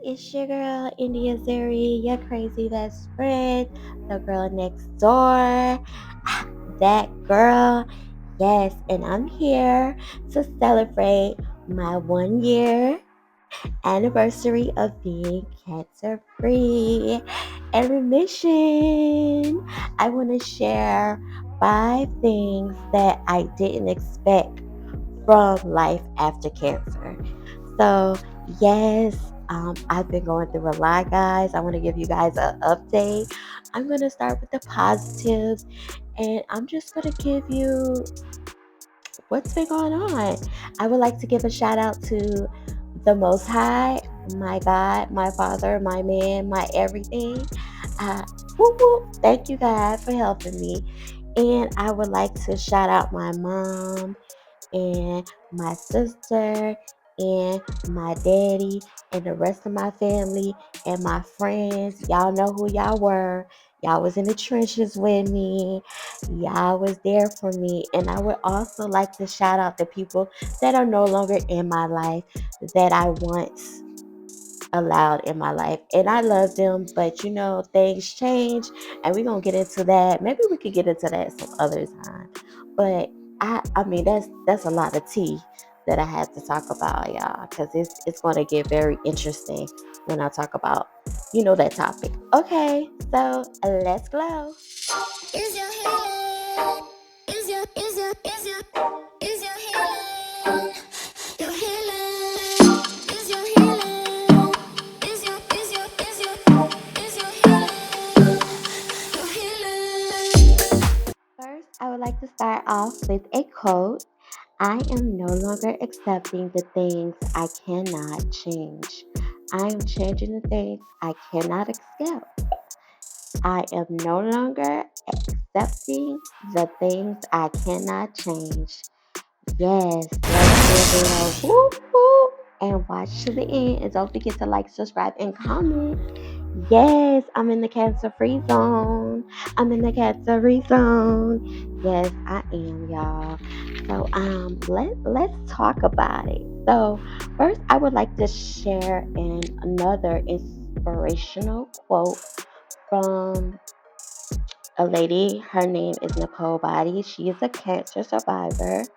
it's your girl, ItsIndiaZuri, your crazy best friend, the girl next door. That girl. Yes, and I'm here to celebrate my 1 year anniversary of being cancer free and remission. I want to share 5 things that I didn't expect from life after cancer. So, yes, I've been going through a lot, guys. I want to give you guys an update. I'm going to start with the positives, and I'm just going to give you what's been going on. I would like to give a shout out to the Most High, my God, my Father, my man, my everything. Uh, whoop, whoop. Thank you, God, for helping me. And I would like to shout out my mom and my sister and my daddy and the rest of my family and my friends. Y'all know who y'all were. Y'all was in the trenches with me. Y'all was there for me. And I would also like to shout out the people that are no longer in my life that I once allowed in my life. And I love them, but things change and we're gonna get into that. Maybe we could get into that some other time. But I mean that's a lot of tea that I had to talk about, y'all, because it's gonna get very interesting when I talk about that topic. Okay, so let's go. Is your healing? Is your healing? Your healing? Is your healing? Is your healing? Your healing? First, I would like to start off with a quote. I am no longer accepting the things I cannot change. I am changing the things I cannot accept. I am no longer accepting the things I cannot change. Yes, let's give it a whoop whoop and watch to the end. And don't forget to like, subscribe, and comment. Yes, I'm in the cancer free zone. I'm in the cancer free zone. Yes, I am, y'all. So let's talk about it. So first, I would like to share another inspirational quote from a lady. Her name is Nicole Body. She is a cancer survivor.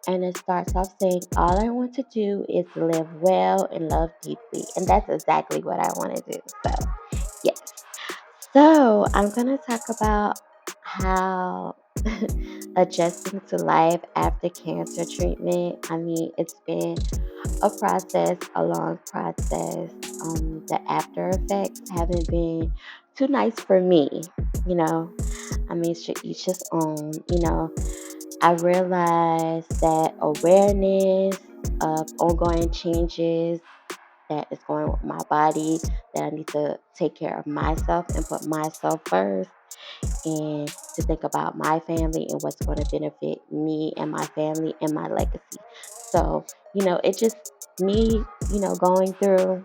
And it starts off saying, all I want to do is live well and love deeply. And that's exactly what I want to do. So, yes. So, I'm going to talk about how adjusting to life after cancer treatment. I mean, it's been a process, a long process. The after effects haven't been too nice for me, you know. I mean, should each his own, I realized that awareness of ongoing changes that is going with my body, that I need to take care of myself and put myself first, and to think about my family and what's going to benefit me and my family and my legacy. So, it just me, going through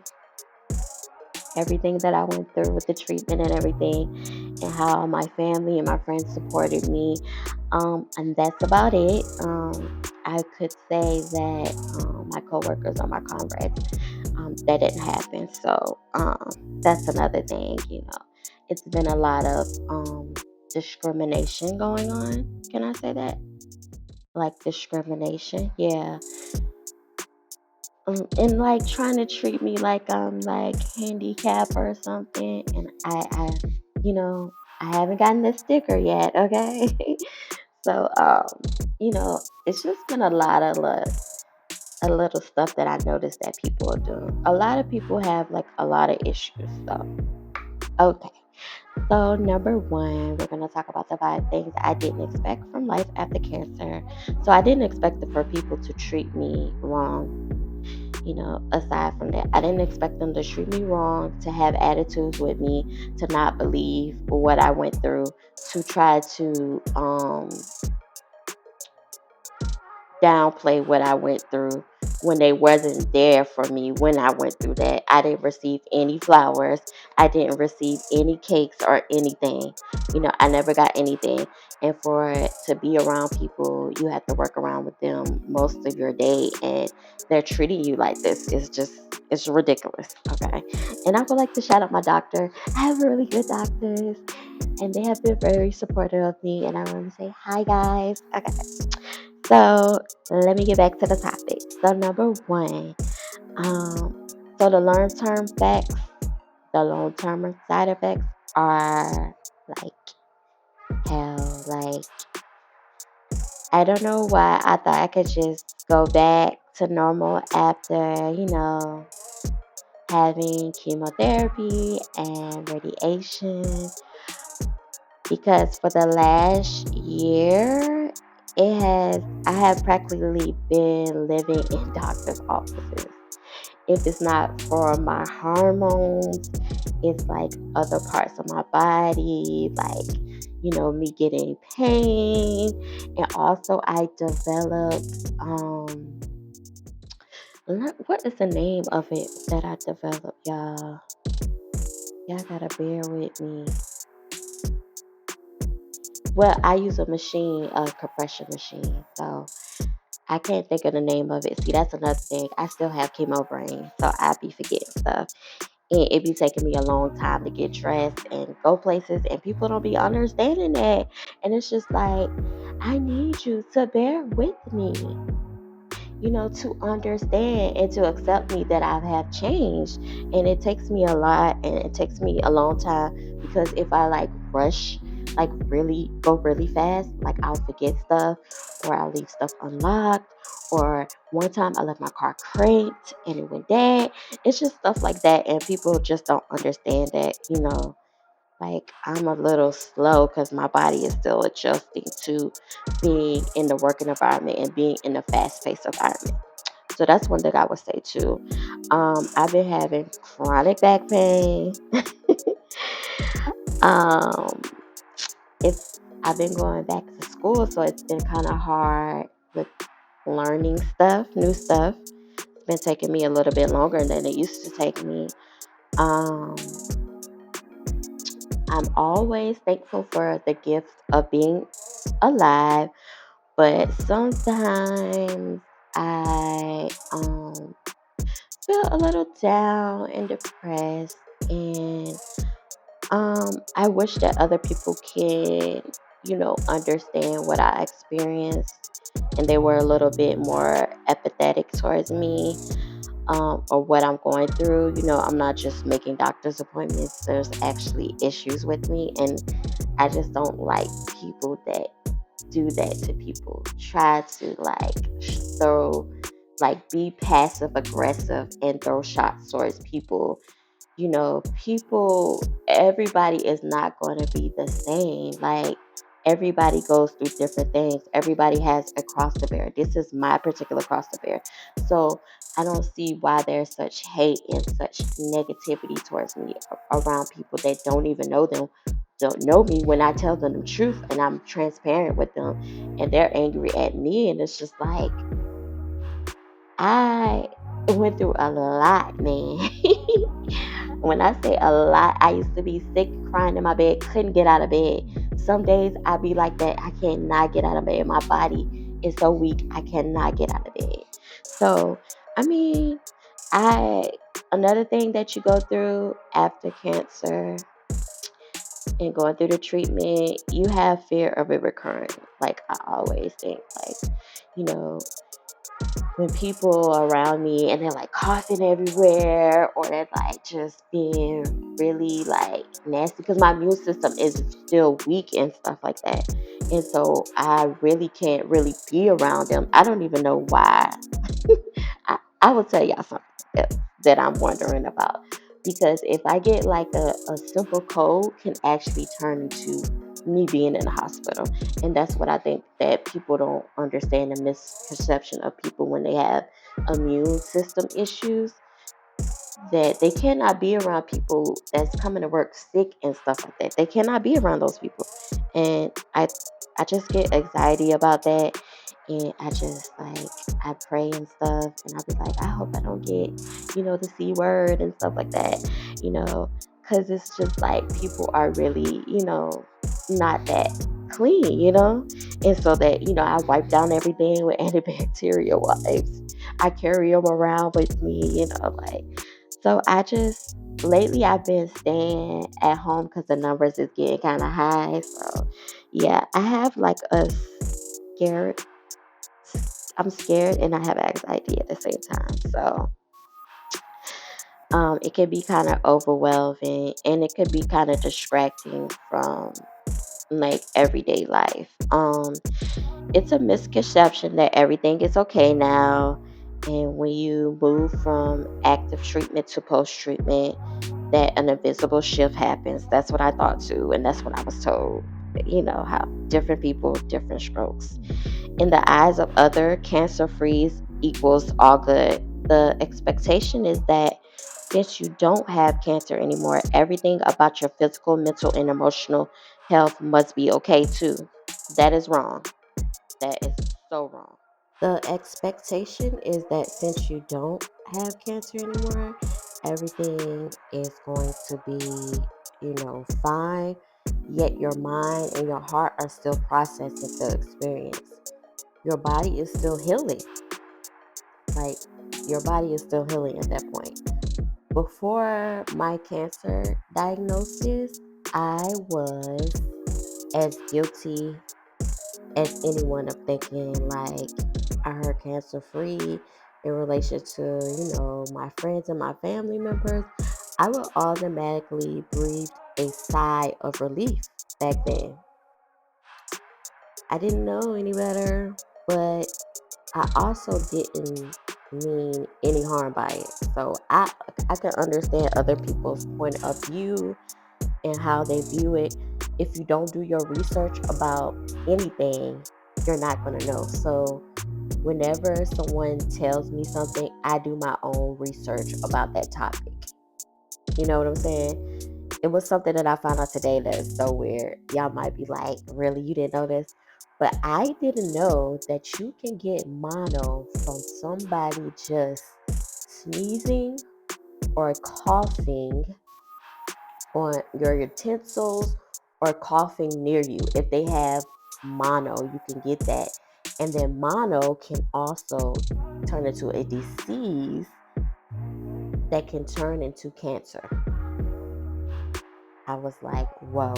everything that I went through with the treatment and everything, and how my family and my friends supported me. And that's about it. I could say that my coworkers or my comrades, that didn't happen. So that's another thing. It's been a lot of discrimination going on. Can I say that? Like discrimination, yeah. And like trying to treat me like I'm like handicapped or something. And you know, I haven't gotten the sticker yet. Okay, so you know, it's just been a little stuff that I noticed that people are doing. A lot of people have like a lot of issues. So okay. So number one, we're gonna talk about the 5 things I didn't expect from life after cancer. So I didn't expect for people to treat me wrong. Aside from that, I didn't expect them to treat me wrong, to have attitudes with me, to not believe what I went through, to try to downplay what I went through, when they wasn't there for me when I went through that. I didn't receive any flowers. I didn't receive any cakes or anything. I never got anything. And for it to be around people, you have to work around with them most of your day, and they're treating you like this. It's ridiculous. Okay. And I would like to shout out my doctor. I have really good doctors, and they have been very supportive of me. And I want to say hi, guys. Okay. So let me get back to the topic. So number one, so the long term side effects are like hell. Like I don't know why I thought I could just go back to normal after having chemotherapy and radiation, because for the last year I have practically been living in doctor's offices. If it's not for my hormones, it's like other parts of my body, like me getting pain. And also I developed what is the name of it that I developed, y'all gotta bear with me. Well, I use a compression machine, so I can't think of the name of it. See, that's another thing. I still have chemo brain, so I be forgetting stuff. And it be taking me a long time to get dressed and go places, and people don't be understanding that. And it's just like, I need you to bear with me, to understand and to accept me that I have changed. And it takes me a lot, and it takes me a long time, because if I like rush, like really go really fast, like I'll forget stuff, or I'll leave stuff unlocked, or one time I left my car cranked and it went dead. It's just stuff like that, and people just don't understand that, like I'm a little slow because my body is still adjusting to being in the working environment and being in a fast paced environment. So that's one thing I would say too. I've been having chronic back pain. um, it's I've been going back to school, so it's been kind of hard with learning stuff, new stuff. It's been taking me a little bit longer than it used to take me. Um, I'm always thankful for the gift of being alive, but sometimes I feel a little down and depressed, and I wish that other people can, understand what I experienced, and they were a little bit more empathetic towards me, or what I'm going through. I'm not just making doctor's appointments. There's actually issues with me, and I just don't like people that do that to people. Try to throw, be passive aggressive and throw shots towards people. Everybody is not going to be the same. Like, everybody goes through different things. Everybody has a cross to bear. This is my particular cross to bear. So I don't see why there's such hate and such negativity towards me around people that don't even know them, don't know me, when I tell them the truth and I'm transparent with them, and they're angry at me. And it's just like, I went through a lot, man. When I say a lot, I used to be sick, crying in my bed, couldn't get out of bed. Some days I'd be like that. I cannot get out of bed. My body is so weak. I cannot get out of bed. So, I mean, I another thing that you go through after cancer and going through the treatment, you have fear of it recurring. Like I always think, you know, when people are around me and they're like coughing everywhere, or they're like just being really like nasty, because my immune system is still weak and stuff like that, and so I really can't really be around them. I don't even know why. I will tell y'all something else that I'm wondering about, because if I get like a simple cold, can actually turn into me being in the hospital. And that's what I think that people don't understand, the misconception of people when they have immune system issues, that they cannot be around people that's coming to work sick and stuff like that. They cannot be around those people. And I just get anxiety about that. And I just like I pray and stuff, and I'll be like, I hope I don't get, the C word and stuff like that, you know, because it's just like people are really, not that clean, and so that I wipe down everything with antibacterial wipes. I carry them around with me, like so. I just lately I've been staying at home because the numbers is getting kind of high. So yeah, I have like a scared I'm scared and I have anxiety at the same time. So it can be kind of overwhelming and it could be kind of distracting from like everyday life. It's a misconception that everything is okay now. And when you move from active treatment to post treatment, that an invisible shift happens. That's what I thought too. And that's what I was told. How different people, different strokes. In the eyes of other, cancer free equals all good. The expectation is that since you don't have cancer anymore, everything about your physical, mental, and emotional health must be okay too. That is wrong. That is so wrong. The expectation is that since you don't have cancer anymore, everything is going to be, fine. Yet your mind and your heart are still processing the experience. Your body is still healing. Like, your body is still healing at that point. Before my cancer diagnosis, I was as guilty as anyone of thinking like I heard cancer free in relation to, my friends and my family members. I would automatically breathe a sigh of relief back then. I didn't know any better, but I also didn't mean any harm by it. So I can understand other people's point of view and how they view it. If you don't do your research about anything, you're not going to know. So whenever someone tells me something, I do my own research about that topic. You know what I'm saying? It was something that I found out today that is so weird. Y'all might be like, really? You didn't know this? But I didn't know that you can get mono from somebody just sneezing or coughing on your utensils or coughing near you. If they have mono, you can get that. And then mono can also turn into a disease that can turn into cancer. I was like, whoa.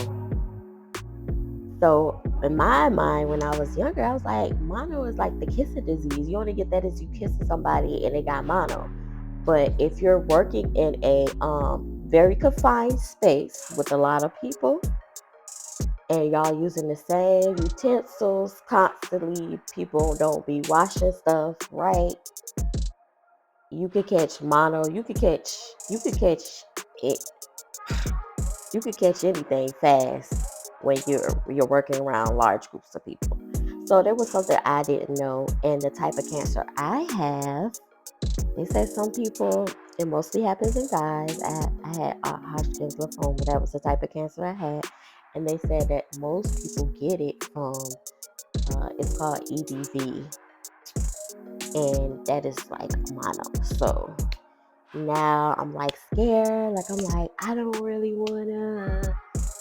So in my mind, when I was younger, I was like, mono is like the kissing disease. You only get that as you kissing somebody and they got mono. But if you're working in a very confined space with a lot of people and y'all using the same utensils constantly, people don't be washing stuff right, you could catch mono. It. You could catch anything fast when you're working around large groups of people. So there was something I didn't know, and the type of cancer I have. They say some people, it mostly happens in guys. I had Hodgkin's lymphoma. That was the type of cancer I had, and they said that most people get it from. It's called EBV, and that is like mono. So now I'm like scared. Like I'm like, I don't really wanna,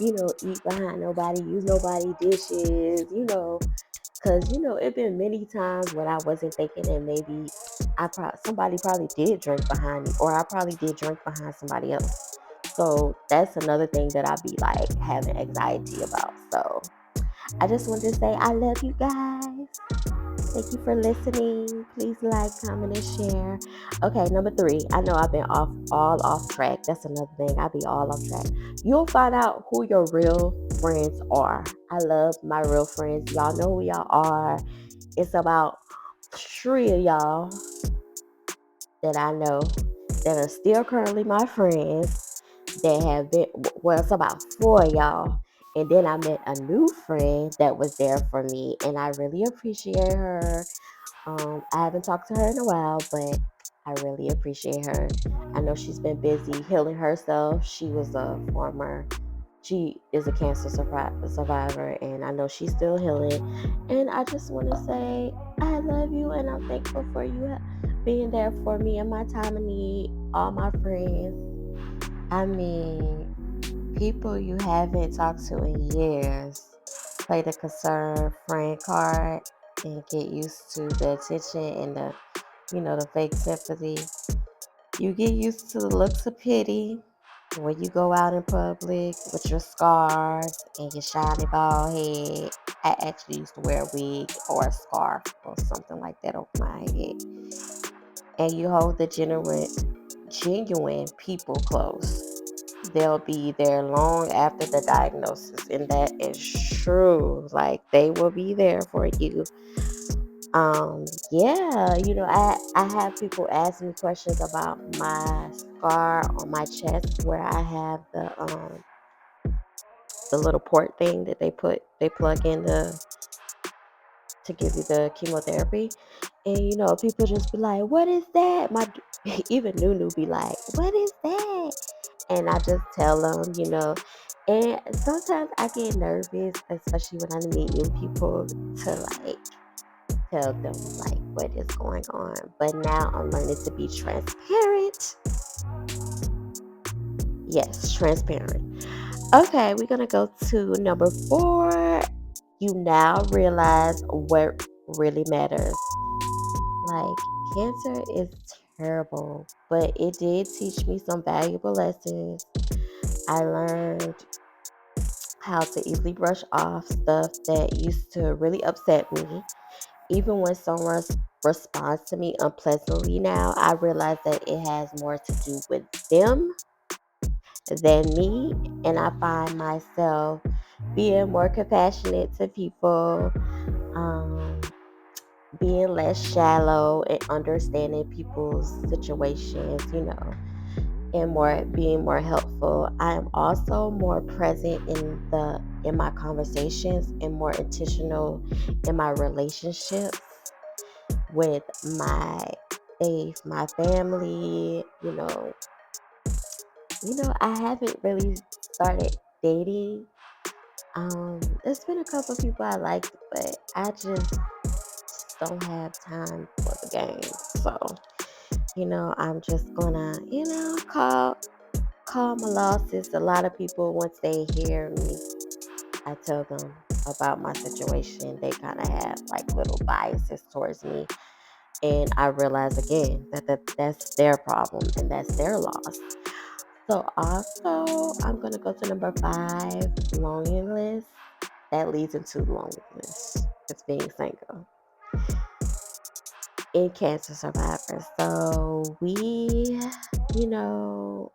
eat behind nobody, use nobody dishes, cause it been many times when I wasn't thinking, and maybe somebody probably did drink behind me, or I probably did drink behind somebody else. So that's another thing that I be like having anxiety about. So I just wanted to say I love you guys. Thank you for listening. Please like, comment, and share. Okay, number 3. I know I've been all off track. That's another thing. I'll be all off track. You'll find out who your real friends are. I love my real friends. Y'all know who y'all are. It's about 3 of y'all that I know that are still currently my friends that have been, well, it's about 4 of y'all. And then I met a new friend that was there for me, and I really appreciate her. I haven't talked to her in a while, but I really appreciate her. I know she's been busy healing herself. She was a former she is a cancer survivor, and I know she's still healing. And I just want to say I love you, and I'm thankful for you being there for me in my time of need. All my friends. I mean, people you haven't talked to in years. Play the concern friend card and get used to the attention and the fake sympathy. You get used to the looks of pity when you go out in public with your scars and your shiny bald head. I actually used to wear a wig or a scarf or something like that over my head. And you hold the genuine people close. They'll be there long after the diagnosis, and that is true. Like, they will be there for you. Yeah, I have people ask me questions about my scar on my chest where I have the little port thing that they plug in to give you the chemotherapy. And people just be like, "What is that?" My even NuNu be like, "What is that?" And I just tell them, And sometimes I get nervous, especially when I meet new people, to like tell them like what is going on. But now I'm learning to be transparent. Yes, transparent. Okay, we're gonna go to number 4. You now realize what really matters. Like, cancer is terrible, but it did teach me some valuable lessons. I learned how to easily brush off stuff that used to really upset me. Even when someone responds to me unpleasantly now, I realize that it has more to do with them than me. And I find myself being more compassionate to people, um, being less shallow and understanding people's situations, and being more helpful. I am also more present in my conversations and more intentional in my relationships with my faith, my family. I haven't really started dating. There's been a couple people I liked, but I just don't have time for the game. So, I'm just gonna, call my losses. A lot of people, once they hear me, I tell them about my situation, they kind of have like little biases towards me. And I realize again that's their problem and that's their loss. So also, I'm gonna go to number 5, loneliness. That leads into loneliness. It's being single in cancer survivors. So you know,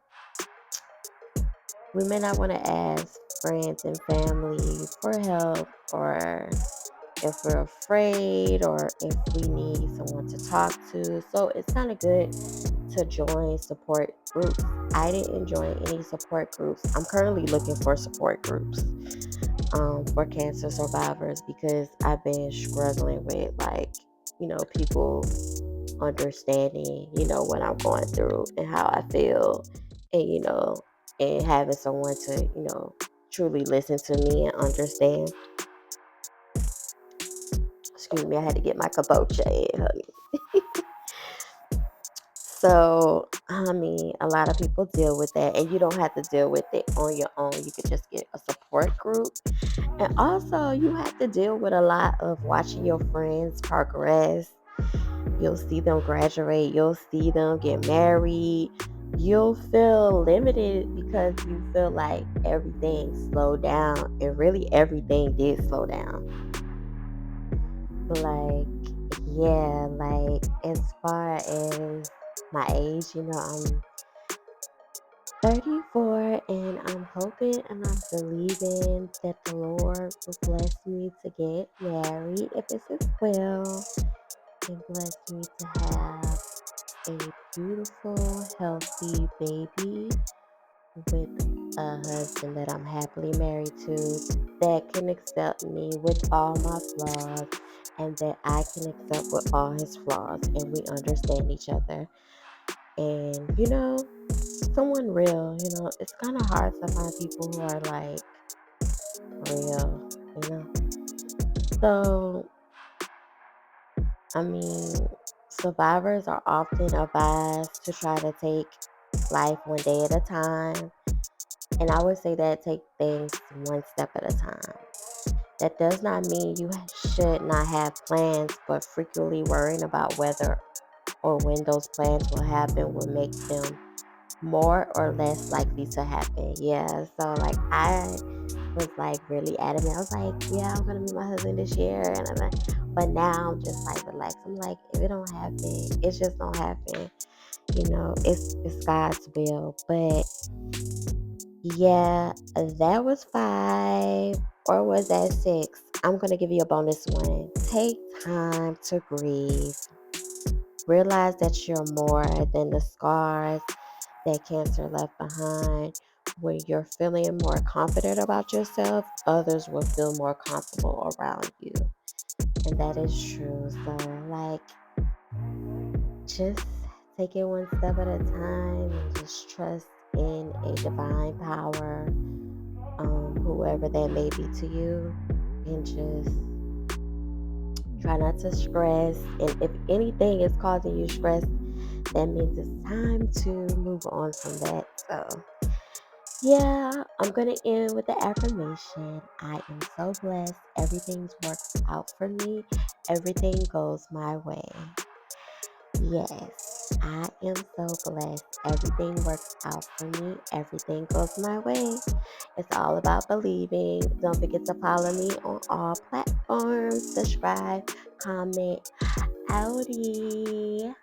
we may not want to ask friends and family for help, or if we're afraid, or if we need someone to talk to. So it's kind of good to join support groups. I didn't join any support groups. I'm currently looking for support groups for cancer survivors because I've been struggling with, like, people understanding, what I'm going through and how I feel, and and having someone to, truly listen to me and understand. Excuse me, I had to get my kabocha in, honey. So, I mean, a lot of people deal with that, and you don't have to deal with it on your own. You could just get a support group. And also, you have to deal with a lot of watching your friends progress. You'll see them graduate, you'll see them get married. You'll feel limited because you feel like everything slowed down, and really everything did slow down. Like, yeah, like, as far as my age, I'm 34, and I'm hoping and I'm believing that the Lord will bless me to get married if it's His will, and bless me to have a beautiful, healthy baby with a husband that I'm happily married to, that can accept me with all my flaws, and that I can accept with all his flaws, and we understand each other. And someone real. It's kind of hard to find people who are like real, you know. So, I mean, survivors are often advised to try to take life one day at a time. And I would say that take things one step at a time. That does not mean you should not have plans, but frequently worrying about whether or when those plans will happen will make them more or less likely to happen. Yeah, so like I was like really adamant. I was like, yeah, I'm gonna meet my husband this year, and but now I'm just like relaxed. I'm like, if it don't happen, it just don't happen. It's God's will. But yeah, that was five, or was that six? I'm gonna give you a bonus one. Take time to grieve. Realize that you're more than the scars that cancer left behind. When you're feeling more confident about yourself, others will feel more comfortable around you. And that is true. So, like, just take it one step at a time and just trust in a divine power, whoever that may be to you. And just try not to stress. And if anything is causing you stress, that means it's time to move on from that. So, yeah, I'm going to end with the affirmation. I am so blessed. Everything's works out for me. Everything goes my way. Yes, I am so blessed. Everything works out for me. Everything goes my way. It's all about believing. Don't forget to follow me on all platforms. Subscribe, comment, outie.